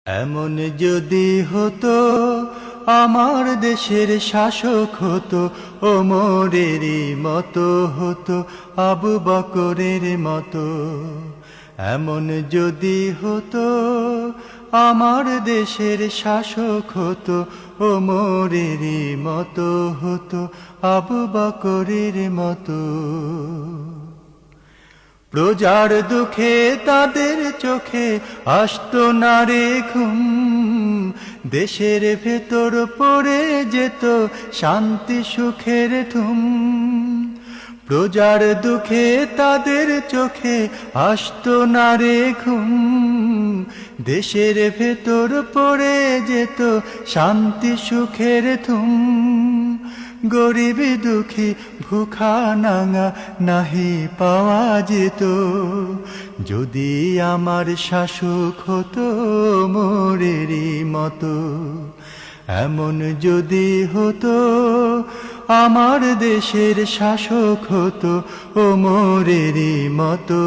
এমন যদি হতো আমার দেশের শাসক হতো ওমরেরই মতো হতো, আবু বকরের মতো। এমন যদি হতো আমার দেশের শাসক হতো ওমরেরই মতো হতো, আবু বকরের মতো। প্রজার দুঃখে তাদের চোখে আসতো না রে ঘুম, দেশের ভেতর পড়ে যেত শান্তি সুখের ধুম। প্রজার দুঃখে তাদের চোখে আসতো না রে ঘুম, দেশের ভেতর পড়ে যেত শান্তি সুখের ধুম। গরিব দুঃখী ভুখা নাঙা নাহি পাওয়া যেত, যদি আমার শাসক হতো মোরেরই মতো। এমন যদি হতো আমার দেশের শাসক হতো ওমরেরই মতো।